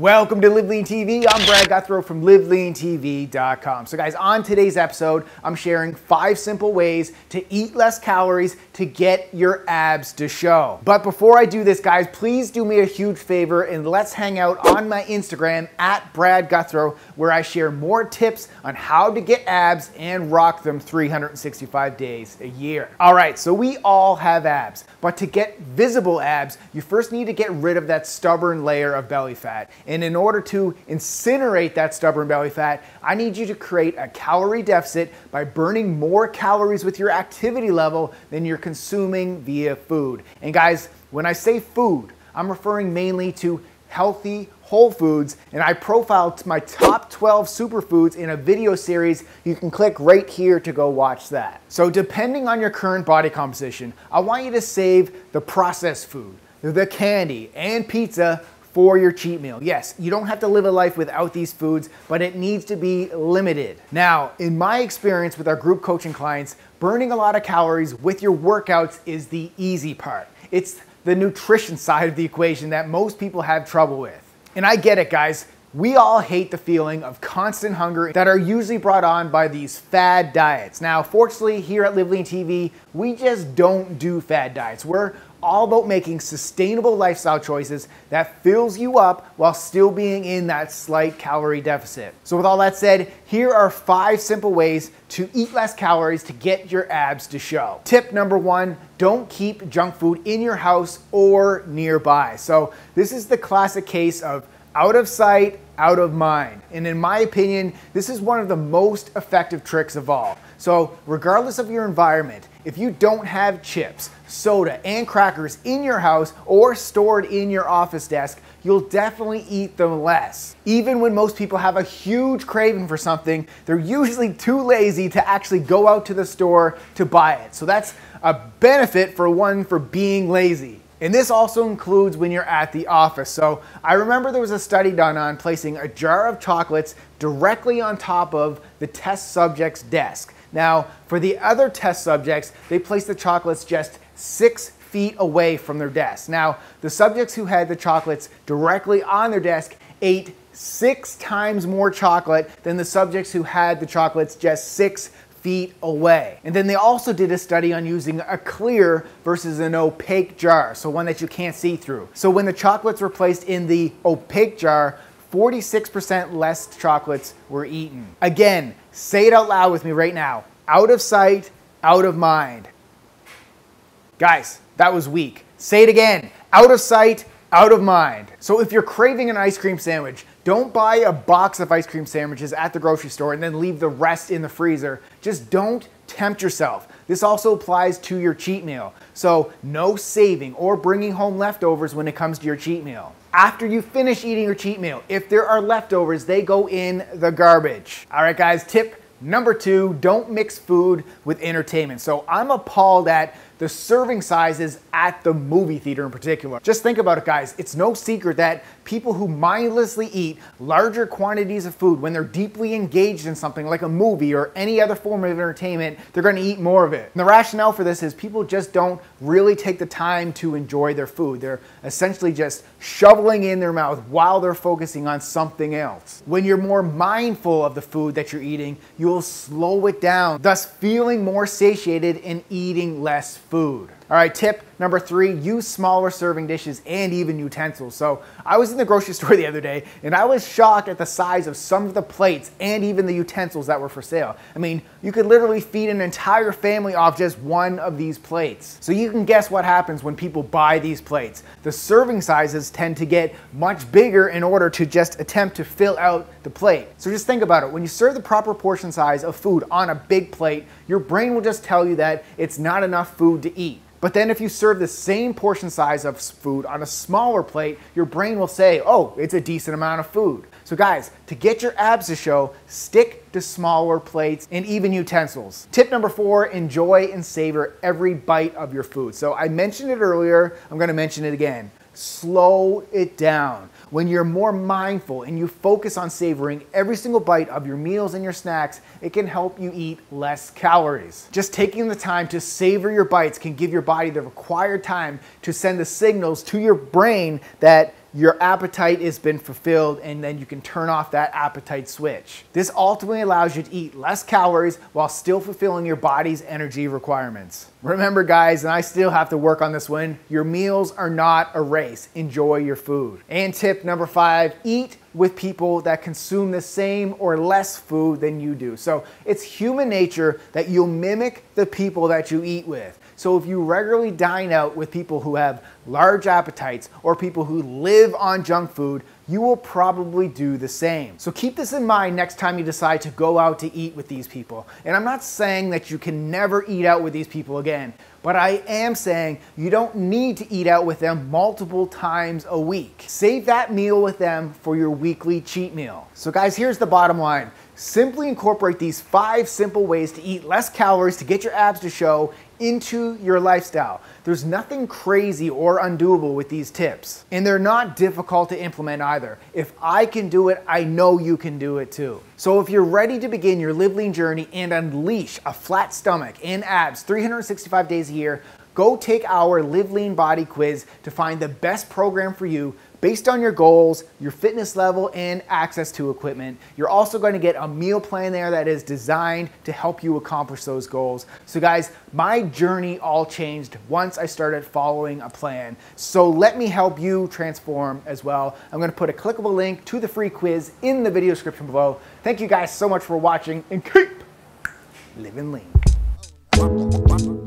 Welcome to LiveLeanTV. I'm Brad Guthrow from LiveLeanTV.com. So guys, on today's episode, I'm sharing 5 simple ways to eat less calories to get your abs to show. But before I do this, guys, please do me a huge favor and let's hang out on my Instagram at Brad Guthrow, where I share more tips on how to get abs and rock them 365 days a year. All right, so we all have abs, but to get visible abs, you first need to get rid of that stubborn layer of belly fat. And in order to incinerate that stubborn belly fat, I need you to create a calorie deficit by burning more calories with your activity level than you're consuming via food. And guys, when I say food, I'm referring mainly to healthy whole foods, and I profiled my top 12 superfoods in a video series. You can click right here to go watch that. So depending on your current body composition, I want you to save the processed food, the candy, and pizza for your cheat meal. Yes, you don't have to live a life without these foods, but it needs to be limited. Now, in my experience with our group coaching clients, burning a lot of calories with your workouts is the easy part. It's the nutrition side of the equation that most people have trouble with. And I get it, guys. We all hate the feeling of constant hunger that are usually brought on by these fad diets. Now, fortunately, here at LiveLeanTV, we just don't do fad diets. We're all about making sustainable lifestyle choices that fills you up while still being in that slight calorie deficit. So with all that said, here are 5 simple ways to eat less calories to get your abs to show. Tip number 1, don't keep junk food in your house or nearby. So this is the classic case of out of sight, out of mind. And in my opinion, this is one of the most effective tricks of all. So regardless of your environment, if you don't have chips, soda, and crackers in your house or stored in your office desk, you'll definitely eat them less. Even when most people have a huge craving for something, they're usually too lazy to actually go out to the store to buy it. So that's a benefit for being lazy. And this also includes when you're at the office. So I remember there was a study done on placing a jar of chocolates directly on top of the test subject's desk. Now, for the other test subjects, they placed the chocolates just 6 feet away from their desk. Now, the subjects who had the chocolates directly on their desk ate 6 times more chocolate than the subjects who had the chocolates just 6 feet away. And then they also did a study on using a clear versus an opaque jar, so one that you can't see through. So when the chocolates were placed in the opaque jar, 46% less chocolates were eaten. Again, say it out loud with me right now. Out of sight, out of mind. Guys, that was weak. Say it again. Out of sight, out of mind. So if you're craving an ice cream sandwich, don't buy a box of ice cream sandwiches at the grocery store and then leave the rest in the freezer. Just don't tempt yourself. This also applies to your cheat meal. So no saving or bringing home leftovers when it comes to your cheat meal. After you finish eating your cheat meal, if there are leftovers, they go in the garbage. All right, guys, tip number 2, don't mix food with entertainment. So I'm appalled at the serving sizes at the movie theater in particular. Just think about it, guys. It's no secret that people who mindlessly eat larger quantities of food when they're deeply engaged in something like a movie or any other form of entertainment, they're gonna eat more of it. And the rationale for this is people just don't really take the time to enjoy their food. They're essentially just shoveling in their mouth while they're focusing on something else. When you're more mindful of the food that you're eating, you'll slow it down, thus feeling more satiated and eating less food. All right, tip number 3, use smaller serving dishes and even utensils. So I was in the grocery store the other day and I was shocked at the size of some of the plates and even the utensils that were for sale. I mean, you could literally feed an entire family off just one of these plates. So you can guess what happens when people buy these plates. The serving sizes tend to get much bigger in order to just attempt to fill out the plate. So just think about it. When you serve the proper portion size of food on a big plate, your brain will just tell you that it's not enough food to eat. But then if you serve the same portion size of food on a smaller plate, your brain will say, oh, it's a decent amount of food. So guys, to get your abs to show, stick to smaller plates and even utensils. Tip number 4, enjoy and savor every bite of your food. So I mentioned it earlier, I'm gonna mention it again. Slow it down. When you're more mindful and you focus on savoring every single bite of your meals and your snacks, it can help you eat less calories. Just taking the time to savor your bites can give your body the required time to send the signals to your brain that your appetite has been fulfilled, and then you can turn off that appetite switch. This ultimately allows you to eat less calories while still fulfilling your body's energy requirements. Remember guys, and I still have to work on this one, your meals are not a race. Enjoy your food. And tip number 5, eat with people that consume the same or less food than you do. So it's human nature that you'll mimic the people that you eat with. So if you regularly dine out with people who have large appetites or people who live on junk food, you will probably do the same. So keep this in mind next time you decide to go out to eat with these people. And I'm not saying that you can never eat out with these people again, but I am saying you don't need to eat out with them multiple times a week. Save that meal with them for your weekly cheat meal. So guys, here's the bottom line. Simply incorporate these 5 simple ways to eat less calories to get your abs to show into your lifestyle. There's nothing crazy or undoable with these tips, and they're not difficult to implement either. If I can do it, I know you can do it too. So if you're ready to begin your Live Lean journey and unleash a flat stomach and abs 365 days a year, go take our Live Lean Body Quiz to find the best program for you based on your goals, your fitness level, and access to equipment. You're also going to get a meal plan there that is designed to help you accomplish those goals. So guys, my journey all changed once I started following a plan. So let me help you transform as well. I'm going to put a clickable link to the free quiz in the video description below. Thank you guys so much for watching, and keep living lean.